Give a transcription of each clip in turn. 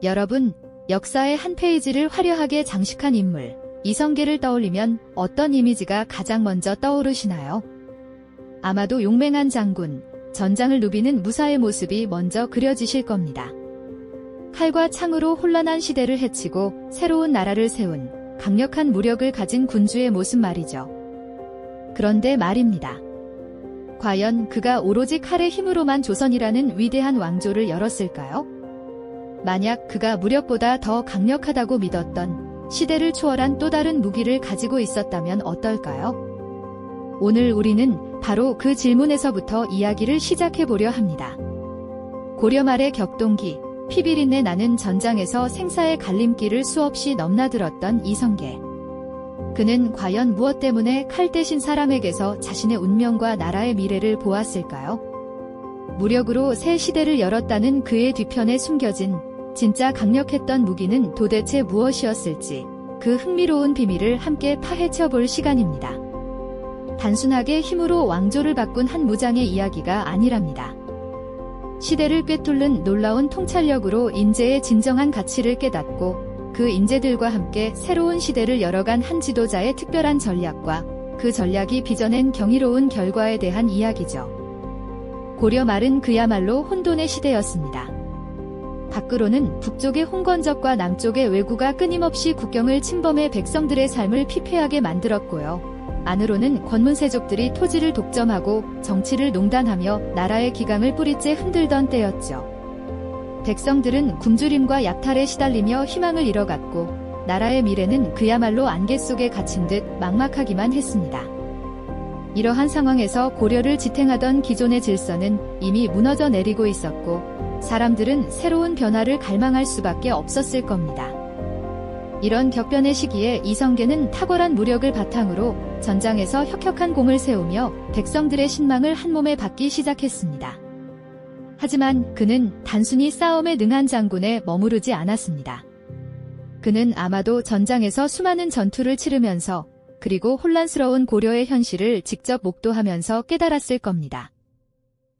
여러분, 역사의 한 페이지를 화려하게 장식한 인물, 이성계를 떠올리면 어떤 이미지가 가장 먼저 떠오르시나요? 아마도 용맹한 장군, 전장을 누비는 무사의 모습이 먼저 그려지실 겁니다. 칼과 창으로 혼란한 시대를 해치고 새로운 나라를 세운 강력한 무력을 가진 군주의 모습 말이죠. 그런데 말입니다. 과연 그가 오로지 칼의 힘으로만 조선이라는 위대한 왕조를 열었을까요? 만약 그가 무력보다 더 강력하다고 믿었던 시대를 초월한 또 다른 무기를 가지고 있었다면 어떨까요? 오늘 우리는 바로 그 질문에서부터 이야기를 시작해보려 합니다. 고려 말의 격동기, 피비린내 나는 전장에서 생사의 갈림길을 수없이 넘나들었던 이성계. 그는 과연 무엇 때문에 칼 대신 사람에게서 자신의 운명과 나라의 미래를 보았을까요? 무력으로 새 시대를 열었다는 그의 뒤편에 숨겨진 진짜 강력했던 무기는 도대체 무엇이었을지 그 흥미로운 비밀을 함께 파헤쳐 볼 시간입니다. 단순하게 힘으로 왕조를 바꾼 한 무장의 이야기가 아니랍니다. 시대를 꿰뚫는 놀라운 통찰력으로 인재의 진정한 가치를 깨닫고 그 인재들과 함께 새로운 시대를 열어간 한 지도자의 특별한 전략과 그 전략이 빚어낸 경이로운 결과에 대한 이야기죠. 고려 말은 그야말로 혼돈의 시대였습니다. 밖으로는 북쪽의 홍건적과 남쪽의 왜구가 끊임없이 국경을 침범해 백성들의 삶을 피폐하게 만들었고요. 안으로는 권문세족들이 토지를 독점하고 정치를 농단하며 나라의 기강을 뿌리째 흔들던 때였죠. 백성들은 굶주림과 약탈에 시달리며 희망을 잃어갔고 나라의 미래는 그야말로 안개 속에 갇힌 듯 막막하기만 했습니다. 이러한 상황에서 고려를 지탱하던 기존의 질서는 이미 무너져 내리고 있었고 사람들은 새로운 변화를 갈망할 수밖에 없었을 겁니다. 이런 격변의 시기에 이성계는 탁월한 무력을 바탕으로 전장에서 혁혁한 공을 세우며 백성들의 신망을 한몸에 받기 시작했습니다. 하지만 그는 단순히 싸움에 능한 장군에 머무르지 않았습니다. 그는 아마도 전장에서 수많은 전투를 치르면서 그리고 혼란스러운 고려의 현실을 직접 목도하면서 깨달았을 겁니다.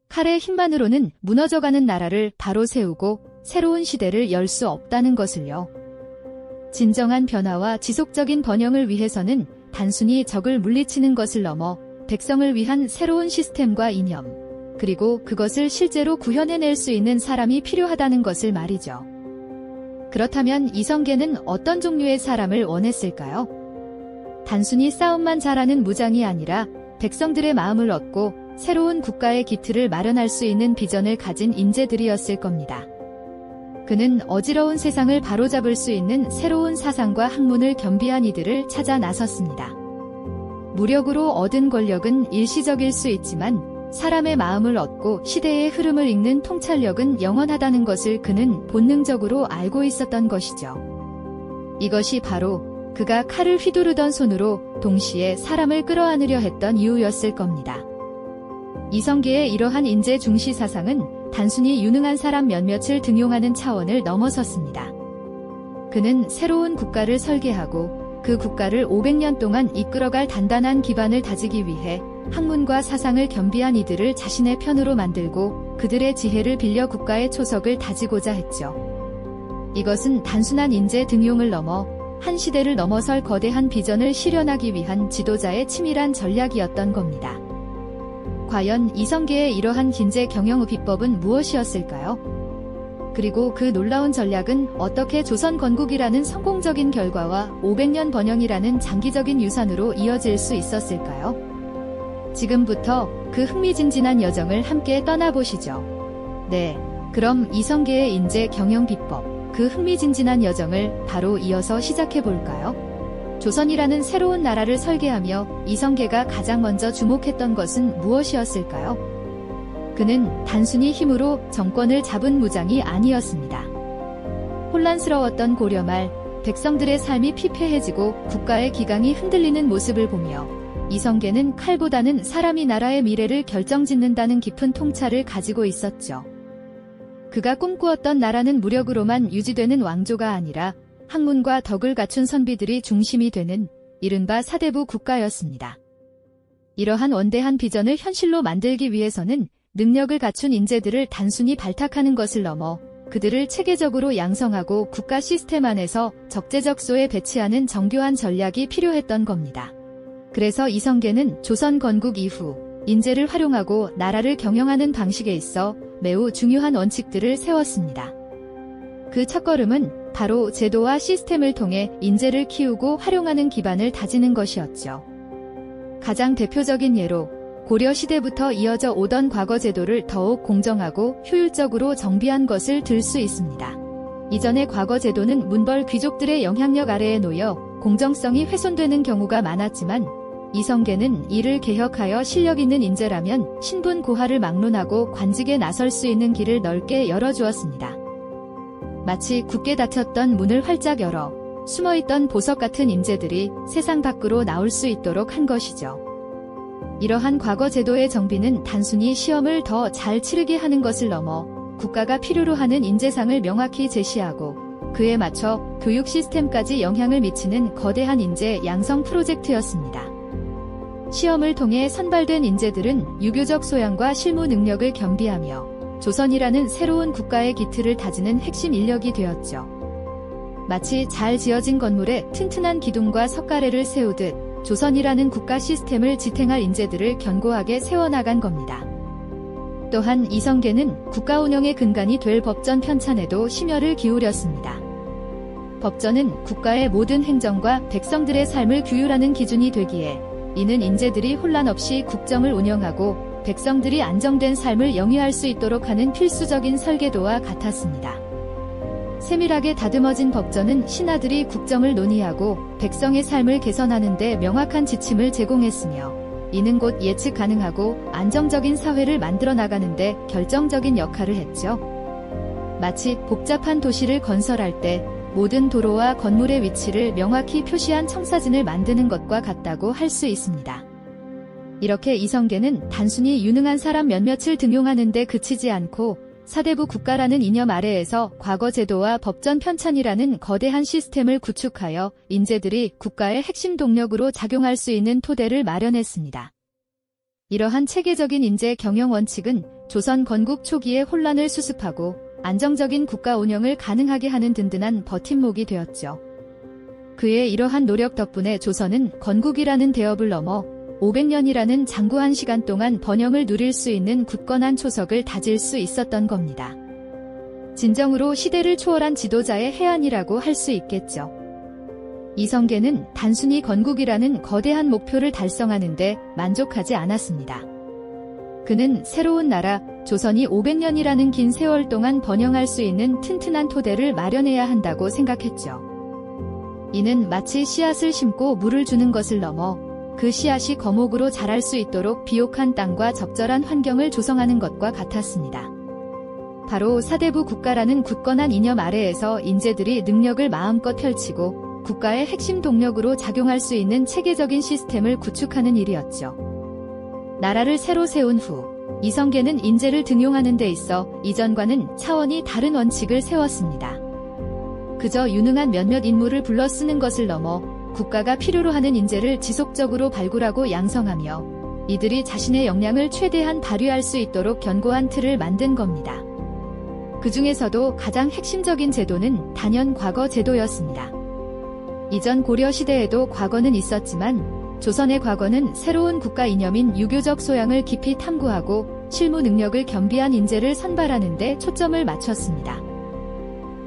칼의 힘만으로는 무너져가는 나라를 바로 세우고 새로운 시대를 열 수 없다는 것을요. 진정한 변화와 지속적인 번영을 위해서는 단순히 적을 물리치는 것을 넘어 백성을 위한 새로운 시스템과 이념, 그리고 그것을 실제로 구현해낼 수 있는 사람이 필요하다는 것을 말이죠. 그렇다면 이성계는 어떤 종류의 사람을 원했을까요? 단순히 싸움만 잘하는 무장이 아니라 백성들의 마음을 얻고 새로운 국가의 기틀을 마련할 수 있는 비전을 가진 인재들이었을 겁니다. 그는 어지러운 세상을 바로잡을 수 있는 새로운 사상과 학문을 겸비한 이들을 찾아 나섰습니다. 무력으로 얻은 권력은 일시적일 수 있지만 사람의 마음을 얻고 시대의 흐름을 읽는 통찰력은 영원하다는 것을 그는 본능적으로 알고 있었던 것이죠. 이것이 바로 그가 칼을 휘두르던 손으로 동시에 사람을 끌어안으려 했던 이유였을 겁니다. 이성계의 이러한 인재 중시 사상은 단순히 유능한 사람 몇몇을 등용하는 차원을 넘어섰습니다. 그는 새로운 국가를 설계하고 그 국가를 500년 동안 이끌어갈 단단한 기반을 다지기 위해 학문과 사상을 겸비한 이들을 자신의 편으로 만들고 그들의 지혜를 빌려 국가의 초석을 다지고자 했죠. 이것은 단순한 인재 등용을 넘어 한 시대를 넘어설 거대한 비전을 실현하기 위한 지도자의 치밀한 전략이었던 겁니다. 과연 이성계의 이러한 인재 경영 비법은 무엇이었을까요? 그리고 그 놀라운 전략은 어떻게 조선 건국이라는 성공적인 결과와 500년 번영이라는 장기적인 유산으로 이어질 수 있었을까요? 지금부터 그 흥미진진한 여정을 함께 떠나보시죠. 네, 그럼 이성계의 인재 경영 비법, 그 흥미진진한 여정을 바로 이어서 시작해볼까요? 조선이라는 새로운 나라를 설계하며 이성계가 가장 먼저 주목했던 것은 무엇이었을까요? 그는 단순히 힘으로 정권을 잡은 무장이 아니었습니다. 혼란스러웠던 고려 말 백성들의 삶이 피폐해지고 국가의 기강이 흔들리는 모습을 보며 이성계는 칼보다는 사람이 나라의 미래를 결정짓는다는 깊은 통찰을 가지고 있었죠. 그가 꿈꾸었던 나라는 무력으로만 유지되는 왕조가 아니라 학문과 덕을 갖춘 선비들이 중심이 되는 이른바 사대부 국가였습니다. 이러한 원대한 비전을 현실로 만들기 위해서는 능력을 갖춘 인재들을 단순히 발탁하는 것을 넘어 그들을 체계적으로 양성하고 국가 시스템 안에서 적재적소에 배치하는 정교한 전략이 필요했던 겁니다. 그래서 이성계는 조선 건국 이후 인재를 활용하고 나라를 경영하는 방식에 있어 매우 중요한 원칙들을 세웠습니다. 그 첫걸음은 바로 제도와 시스템을 통해 인재를 키우고 활용하는 기반을 다지는 것이었죠. 가장 대표적인 예로 고려 시대부터 이어져 오던 과거 제도를 더욱 공정하고 효율적으로 정비한 것을 들 수 있습니다. 이전의 과거 제도는 문벌 귀족들의 영향력 아래에 놓여 공정성이 훼손되는 경우가 많았지만 이성계는 이를 개혁하여 실력 있는 인재라면 신분 고하를 막론하고 관직에 나설 수 있는 길을 넓게 열어주었습니다. 마치 굳게 닫혔던 문을 활짝 열어 숨어있던 보석 같은 인재들이 세상 밖으로 나올 수 있도록 한 것이죠. 이러한 과거 제도의 정비는 단순히 시험을 더 잘 치르게 하는 것을 넘어 국가가 필요로 하는 인재상을 명확히 제시하고 그에 맞춰 교육 시스템까지 영향을 미치는 거대한 인재 양성 프로젝트였습니다. 시험을 통해 선발된 인재들은 유교적 소양과 실무 능력을 겸비하며 조선이라는 새로운 국가의 기틀을 다지는 핵심 인력이 되었죠. 마치 잘 지어진 건물에 튼튼한 기둥과 석가래를 세우듯 조선이라는 국가 시스템을 지탱할 인재들을 견고하게 세워나간 겁니다. 또한 이성계는 국가 운영의 근간이 될 법전 편찬에도 심혈을 기울였습니다. 법전은 국가의 모든 행정과 백성들의 삶을 규율하는 기준이 되기에 이는 인재들이 혼란 없이 국정을 운영하고 백성들이 안정된 삶을 영위할 수 있도록 하는 필수적인 설계도와 같았습니다. 세밀하게 다듬어진 법전은 신하들이 국정을 논의하고 백성의 삶을 개선하는 데 명확한 지침을 제공했으며 이는 곧 예측 가능하고 안정적인 사회를 만들어 나가는 데 결정적인 역할을 했죠. 마치 복잡한 도시를 건설할 때 모든 도로와 건물의 위치를 명확히 표시한 청사진을 만드는 것과 같다고 할 수 있습니다. 이렇게 이성계는 단순히 유능한 사람 몇몇을 등용하는 데 그치지 않고 사대부 국가라는 이념 아래에서 과거 제도와 법전 편찬이라는 거대한 시스템을 구축하여 인재들이 국가의 핵심 동력으로 작용할 수 있는 토대를 마련했습니다. 이러한 체계적인 인재 경영 원칙은 조선 건국 초기의 혼란을 수습하고 안정적인 국가 운영을 가능하게 하는 든든한 버팀목이 되었죠. 그의 이러한 노력 덕분에 조선은 건국이라는 대업을 넘어 500년이라는 장구한 시간 동안 번영을 누릴 수 있는 굳건한 초석을 다질 수 있었던 겁니다. 진정으로 시대를 초월한 지도자의 해안이라고 할 수 있겠죠. 이성계는 단순히 건국이라는 거대한 목표를 달성하는데 만족하지 않았습니다. 그는 새로운 나라, 조선이 500년이라는 긴 세월 동안 번영할 수 있는 튼튼한 토대를 마련해야 한다고 생각했죠. 이는 마치 씨앗을 심고 물을 주는 것을 넘어 그 씨앗이 거목으로 자랄 수 있도록 비옥한 땅과 적절한 환경을 조성하는 것과 같았습니다. 바로 사대부 국가라는 굳건한 이념 아래에서 인재들이 능력을 마음껏 펼치고 국가의 핵심 동력으로 작용할 수 있는 체계적인 시스템을 구축하는 일이었죠. 나라를 새로 세운 후 이성계는 인재를 등용하는 데 있어 이전과는 차원이 다른 원칙을 세웠습니다. 그저 유능한 몇몇 인물을 불러 쓰는 것을 넘어 국가가 필요로 하는 인재를 지속적으로 발굴하고 양성하며 이들이 자신의 역량을 최대한 발휘할 수 있도록 견고한 틀을 만든 겁니다. 그 중에서도 가장 핵심적인 제도는 단연 과거 제도였습니다. 이전 고려 시대에도 과거는 있었지만 조선의 과거는 새로운 국가 이념인 유교적 소양을 깊이 탐구하고 실무 능력을 겸비한 인재를 선발하는 데 초점을 맞췄습니다.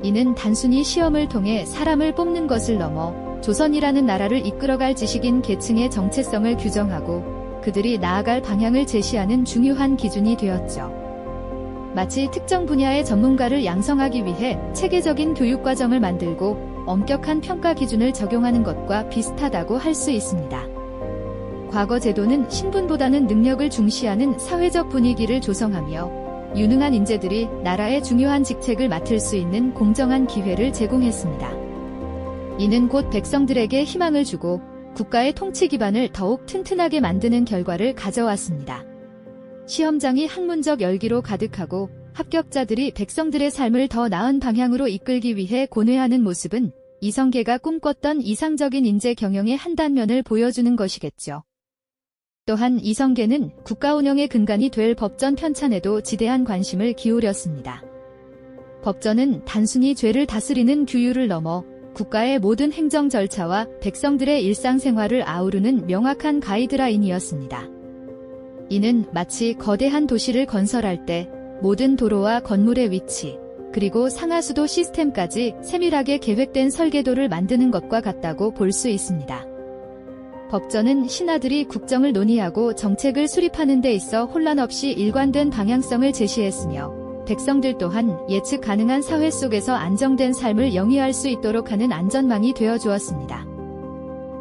이는 단순히 시험을 통해 사람을 뽑는 것을 넘어 조선이라는 나라를 이끌어갈 지식인 계층의 정체성을 규정하고 그들이 나아갈 방향을 제시하는 중요한 기준이 되었죠. 마치 특정 분야의 전문가를 양성하기 위해 체계적인 교육과정을 만들고 엄격한 평가 기준을 적용하는 것과 비슷하다고 할 수 있습니다. 과거 제도는 신분보다는 능력을 중시하는 사회적 분위기를 조성하며 유능한 인재들이 나라의 중요한 직책을 맡을 수 있는 공정한 기회를 제공했습니다. 이는 곧 백성들에게 희망을 주고 국가의 통치 기반을 더욱 튼튼하게 만드는 결과를 가져왔습니다. 시험장이 학문적 열기로 가득하고 합격자들이 백성들의 삶을 더 나은 방향으로 이끌기 위해 고뇌하는 모습은 이성계가 꿈꿨던 이상적인 인재 경영의 한 단면을 보여주는 것이겠죠. 또한 이성계는 국가 운영의 근간이 될 법전 편찬에도 지대한 관심을 기울였습니다. 법전은 단순히 죄를 다스리는 규율을 넘어 국가의 모든 행정 절차와 백성들의 일상생활을 아우르는 명확한 가이드라인이었습니다. 이는 마치 거대한 도시를 건설할 때 모든 도로와 건물의 위치, 그리고 상하수도 시스템까지 세밀하게 계획된 설계도를 만드는 것과 같다고 볼 수 있습니다. 법전은 신하들이 국정을 논의하고 정책을 수립하는 데 있어 혼란 없이 일관된 방향성을 제시했으며, 백성들 또한 예측 가능한 사회 속에서 안정된 삶을 영위할 수 있도록 하는 안전망이 되어 주었습니다.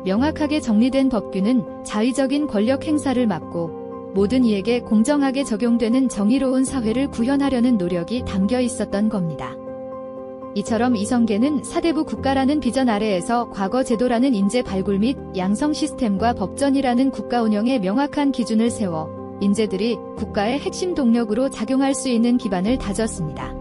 명확하게 정리된 법규는 자의적인 권력 행사를 막고 모든 이에게 공정하게 적용되는 정의로운 사회를 구현하려는 노력이 담겨 있었던 겁니다. 이처럼 이성계는 사대부 국가라는 비전 아래에서 과거 제도라는 인재 발굴 및 양성 시스템과 법전이라는 국가 운영의 명확한 기준을 세워 인재들이 국가의 핵심 동력으로 작용할 수 있는 기반을 다졌습니다.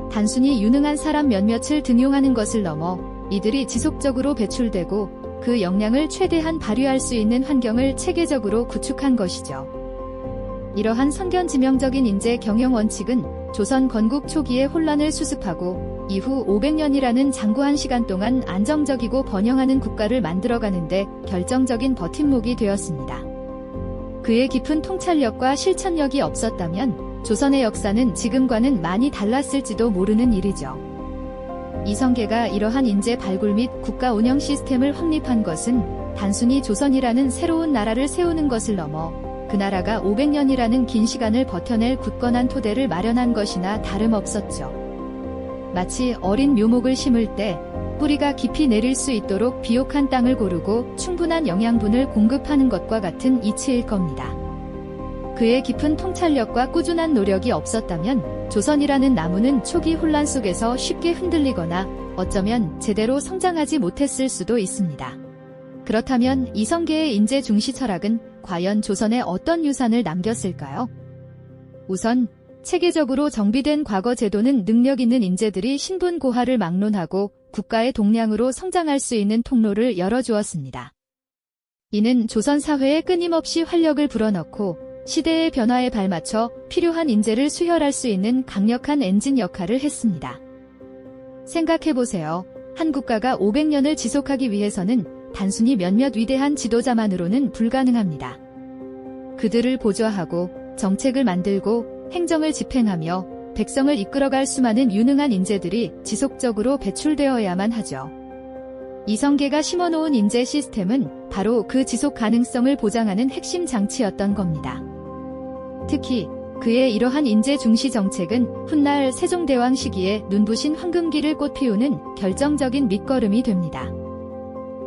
단순히 유능한 사람 몇몇을 등용하는 것을 넘어 이들이 지속적으로 배출되고 그 역량을 최대한 발휘할 수 있는 환경을 체계적으로 구축한 것이죠. 이러한 선견지명적인 인재 경영 원칙은 조선 건국 초기의 혼란을 수습하고 이후 500년이라는 장구한 시간 동안 안정적이고 번영하는 국가를 만들어가는데 결정적인 버팀목이 되었습니다. 그의 깊은 통찰력과 실천력이 없었다면 조선의 역사는 지금과는 많이 달랐을지도 모르는 일이죠. 이성계가 이러한 인재 발굴 및 국가 운영 시스템을 확립한 것은 단순히 조선이라는 새로운 나라를 세우는 것을 넘어 그 나라가 500년이라는 긴 시간을 버텨낼 굳건한 토대를 마련한 것이나 다름없었죠. 마치 어린 묘목을 심을 때 뿌리가 깊이 내릴 수 있도록 비옥한 땅을 고르고 충분한 영양분을 공급하는 것과 같은 이치일 겁니다. 그의 깊은 통찰력과 꾸준한 노력이 없었다면 조선이라는 나무는 초기 혼란 속에서 쉽게 흔들리거나 어쩌면 제대로 성장하지 못했을 수도 있습니다. 그렇다면 이성계의 인재 중시 철학은 과연 조선에 어떤 유산을 남겼을까요? 우선 체계적으로 정비된 과거 제도는 능력 있는 인재들이 신분 고하를 막론하고 국가의 동량으로 성장할 수 있는 통로를 열어주었습니다. 이는 조선 사회에 끊임없이 활력을 불어넣고 시대의 변화에 발맞춰 필요한 인재를 수혈할 수 있는 강력한 엔진 역할을 했습니다. 생각해보세요. 한 국가가 500년을 지속하기 위해서는 단순히 몇몇 위대한 지도자만으로는 불가능합니다. 그들을 보좌하고 정책을 만들고 행정을 집행하며 백성을 이끌어갈 수많은 유능한 인재들이 지속적으로 배출되어야만 하죠. 이성계가 심어놓은 인재 시스템은 바로 그 지속 가능성을 보장하는 핵심 장치였던 겁니다. 특히 그의 이러한 인재 중시 정책은 훗날 세종대왕 시기에 눈부신 황금기를 꽃피우는 결정적인 밑거름이 됩니다.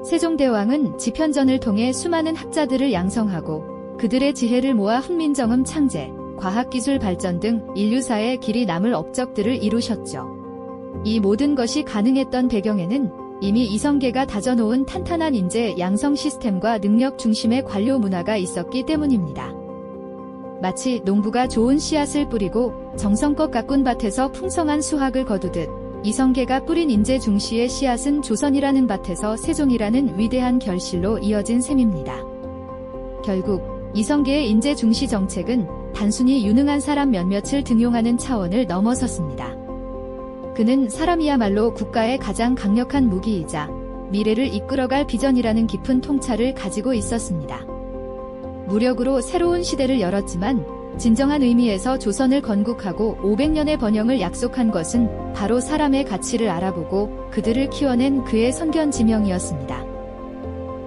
세종대왕은 집현전을 통해 수많은 학자들을 양성하고 그들의 지혜를 모아 훈민정음 창제, 과학기술 발전 등 인류사의 길이 남을 업적들을 이루셨죠. 이 모든 것이 가능했던 배경에는 이미 이성계가 다져놓은 탄탄한 인재 양성 시스템과 능력 중심의 관료 문화가 있었기 때문입니다. 마치 농부가 좋은 씨앗을 뿌리고 정성껏 가꾼 밭에서 풍성한 수확을 거두듯 이성계가 뿌린 인재 중시의 씨앗은 조선이라는 밭에서 세종이라는 위대한 결실로 이어진 셈입니다. 결국 이성계의 인재 중시 정책은 단순히 유능한 사람 몇몇을 등용하는 차원을 넘어섰습니다. 그는 사람이야말로 국가의 가장 강력한 무기이자 미래를 이끌어갈 비전이라는 깊은 통찰을 가지고 있었습니다. 무력으로 새로운 시대를 열었지만 진정한 의미에서 조선을 건국하고 500년의 번영을 약속한 것은 바로 사람의 가치를 알아보고 그들을 키워낸 그의 선견지명이었습니다.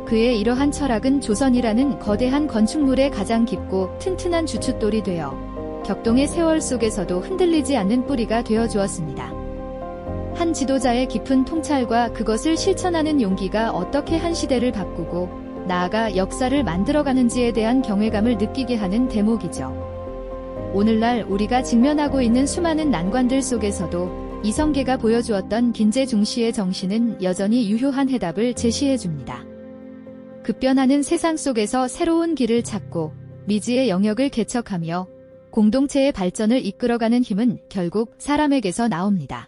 그의 이러한 철학은 조선이라는 거대한 건축물의 가장 깊고 튼튼한 주춧돌이 되어 격동의 세월 속에서도 흔들리지 않는 뿌리가 되어 주었습니다. 한 지도자의 깊은 통찰과 그것을 실천하는 용기가 어떻게 한 시대를 바꾸고 나아가 역사를 만들어가는지에 대한 경외감을 느끼게 하는 대목이죠. 오늘날 우리가 직면하고 있는 수많은 난관들 속에서도 이성계가 보여주었던 인재 중시의 정신은 여전히 유효한 해답을 제시해줍니다. 급변하는 세상 속에서 새로운 길을 찾고 미지의 영역을 개척하며 공동체의 발전을 이끌어가는 힘은 결국 사람에게서 나옵니다.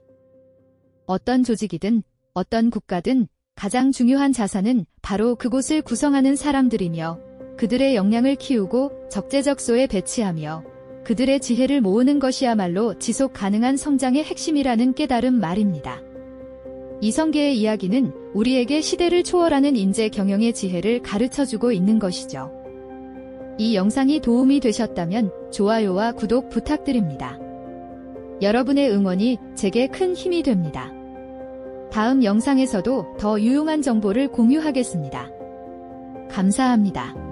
어떤 조직이든 어떤 국가든 가장 중요한 자산은 바로 그곳을 구성하는 사람들이며 그들의 역량을 키우고 적재적소에 배치하며 그들의 지혜를 모으는 것이야말로 지속 가능한 성장의 핵심이라는 깨달음 말입니다. 이성계의 이야기는 우리에게 시대를 초월하는 인재 경영의 지혜를 가르쳐주고 있는 것이죠. 이 영상이 도움이 되셨다면 좋아요와 구독 부탁드립니다. 여러분의 응원이 제게 큰 힘이 됩니다. 다음 영상에서도 더 유용한 정보를 공유하겠습니다. 감사합니다.